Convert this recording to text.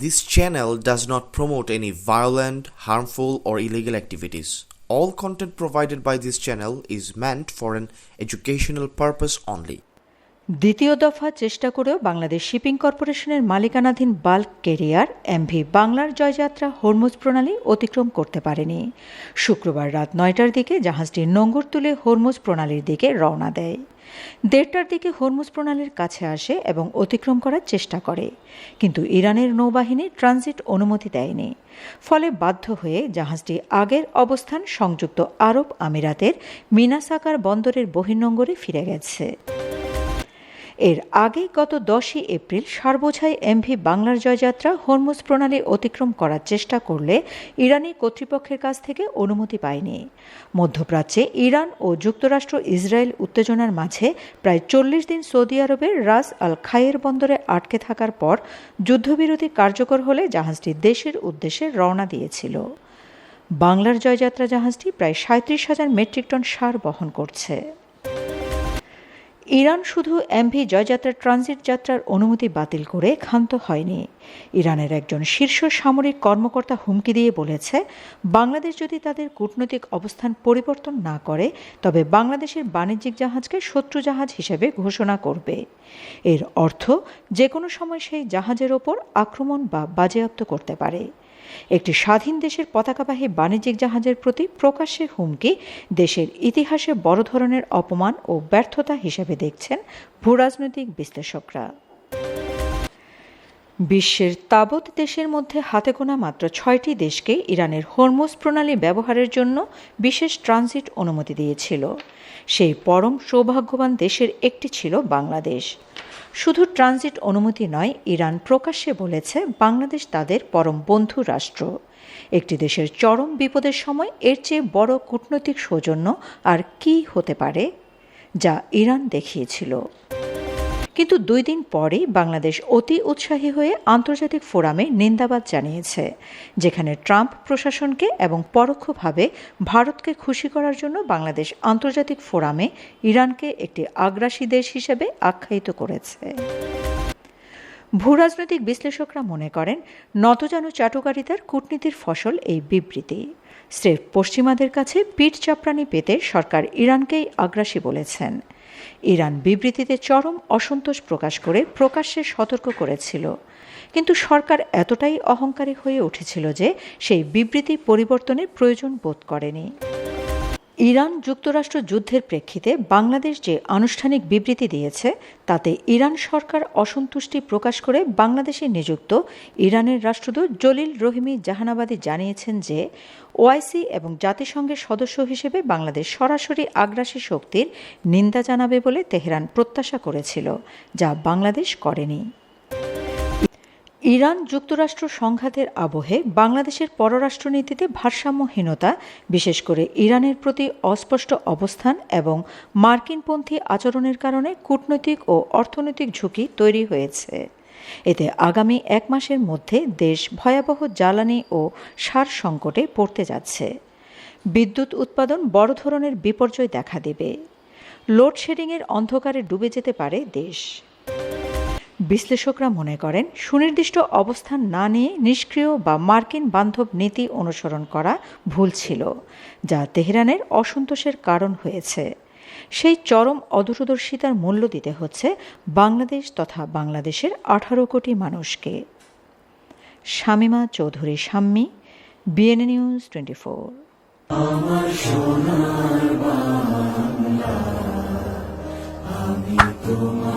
This channel does not promote any violent, harmful, or illegal activities. All content provided by this channel is meant for an educational purpose only. দ্বিতীয় দফা চেষ্টা করেও Bangladesh shipping কর্পোরেশনের মালিকানাধীন bulk career MV বাংলার জয়যাত্রা Hormuz প্রণালী অতিক্রম করতে পারেনি। শুক্রবার রাত ৯টার দিকে জাহাজটি নোঙর তুলে হরমুজ প্রণালীর দিকে রওনা দেয়। ১:৩০টার দিকে হরমুজ প্রণালীর কাছে আসে এবং অতিক্রম করার চেষ্টা করে, কিন্তু ইরানের নৌবাহিনী ট্রানজিট অনুমতি দেয়নি। ফলে বাধ্য হয়ে জাহাজটি আগের অবস্থান সংযুক্ত আরব আমিরাতের মিনাসাকার বন্দরের বহির্নোঙরে ফিরে গেছে। এর আগে গত ১০ই এপ্রিল সারবোঝাই এমভি বাংলার জয়যাত্রা হরমুজ প্রণালী অতিক্রম করার চেষ্টা করলে ইরানি কর্তৃপক্ষের কাছ থেকে অনুমতি পায়নি। মধ্যপ্রাচ্যে ইরান ও যুক্তরাষ্ট্র ইসরায়েল উত্তেজনার মাঝে প্রায় ৪০ দিন সৌদি আরবের রাস আল খায়ের বন্দরে আটকে থাকার পর যুদ্ধবিরতি কার্যকর হলে জাহাজটি দেশের উদ্দেশ্যে রওনা দিয়েছিল। বাংলার জয়যাত্রা জাহাজটি প্রায় ৩৭,০০০ মেট্রিক টন সার বহন করছে। ইরান শুধু এমভি জয়যাত্রার ট্রানজিট যাত্রার অনুমতি বাতিল করে ক্ষান্ত হয়নি। ইরানের একজন শীর্ষ সামরিক কর্মকর্তা হুমকি দিয়ে বলেছে, বাংলাদেশ যদি তাদের কূটনৈতিক অবস্থান পরিবর্তন না করে তবে বাংলাদেশের বাণিজ্যিক জাহাজকে শত্রু জাহাজ হিসেবে ঘোষণা করবে। এর অর্থ যে কোনো সময় সেই জাহাজের ওপর আক্রমণ বা বাজেয়াপ্ত করতে পারে। একটি স্বাধীন দেশের পতাকাবাহী বাণিজ্যিক জাহাজের প্রতি প্রকাশ্যে হুমকি দেশের ইতিহাসে বড় ধরনের অপমান ও ব্যর্থতা হিসেবে দেখছেন ভূরাজনৈতিক বিশ্লেষকরা। বিশ্বের তাবৎ দেশের মধ্যে হাতে গোনা মাত্র ৬টি দেশকে ইরানের হরমুজ প্রণালী ব্যবহারের জন্য বিশেষ ট্রানজিট অনুমতি দিয়েছিল। সেই পরম সৌভাগ্যবান দেশের একটি ছিল বাংলাদেশ। শুধু ট্রানজিট অনুমতি নয়, ইরান প্রকাশ্যে বলেছে বাংলাদেশ তাদের পরম বন্ধু রাষ্ট্র। একটি দেশের চরম বিপদের সময় এর চেয়ে বড় কূটনৈতিক সৌজন্য আর কী হতে পারে, যা ইরান দেখিয়েছিল। কিন্তু ২ দিন পরেই বাংলাদেশ অতি উৎসাহী হয়ে আন্তর্জাতিক ফোরামে নিন্দাবাদ জানিয়েছে, যেখানে ট্রাম্প প্রশাসনকে এবং পরোক্ষভাবে ভারতকে খুশি করার জন্য বাংলাদেশ আন্তর্জাতিক ফোরামে ইরানকে একটি আগ্রাসী দেশ হিসেবে আখ্যায়িত করেছে। ভূরাজনৈতিক বিশ্লেষকরা মনে করেন, নতজানু চাটুকারিতার কূটনীতির ফসল এই বিবৃতি। স্রেফ পশ্চিমাদের কাছে পিঠ চাপড়ানি পেতে সরকার ইরানকেই আগ্রাসী বলেছেন। ইরান বিবৃতিতে চরম অসন্তোষ প্রকাশ করে প্রকাশ্যে সতর্ক করেছিল, কিন্তু সরকার এতটাই অহংকারী হয়ে উঠেছিল যে সেই বিবৃতি পরিবর্তনের প্রয়োজন বোধ করেনি। ইরান যুক্তরাষ্ট্র যুদ্ধের প্রেক্ষিতে বাংলাদেশ যে আনুষ্ঠানিক বিবৃতি দিয়েছে তাতে ইরান সরকার অসন্তুষ্টি প্রকাশ করে বাংলাদেশে নিযুক্ত ইরানের রাষ্ট্রদূত জলিল রহিমি জাহানাবাদী জানিয়েছেন যে ওআইসি এবং জাতিসংঘের সদস্য হিসেবে বাংলাদেশ সরাসরি আগ্রাসী শক্তির নিন্দা জানাবে বলে তেহরান প্রত্যাশা করেছিল, যা বাংলাদেশ করেনি। ইরান যুক্তরাষ্ট্র সংঘাতের আবহে বাংলাদেশের পররাষ্ট্রনীতিতে ভারসাম্যহীনতা, বিশেষ করে ইরানের প্রতি অস্পষ্ট অবস্থান এবং মার্কিনপন্থী আচরণের কারণে কূটনৈতিক ও অর্থনৈতিক ঝুঁকি তৈরি হয়েছে। এতে আগামী ১ মাসের মধ্যে দেশ ভয়াবহ জ্বালানি ও সার সংকটে পড়তে যাচ্ছে। বিদ্যুৎ উৎপাদন বড় ধরনের বিপর্যয় দেখা দেবে। লোডশেডিংয়ের অন্ধকারে ডুবে যেতে পারে দেশ। বিশ্লেষকরা মনে করেন, সুনির্দিষ্ট অবস্থান না নিয়ে নিষ্ক্রিয় বা মার্কিন বান্ধব নীতি অনুসরণ করা ভুল ছিল, যা তেহরানের অসন্তোষের কারণ হয়েছে। সেই চরম অদূরদর্শিতার মূল্য দিতে হচ্ছে বাংলাদেশ তথা বাংলাদেশের 18 কোটি মানুষকে। Shamima Chowdhury Shammi, BNA news 24। আমার সোনার বাংলা, আমি তোমার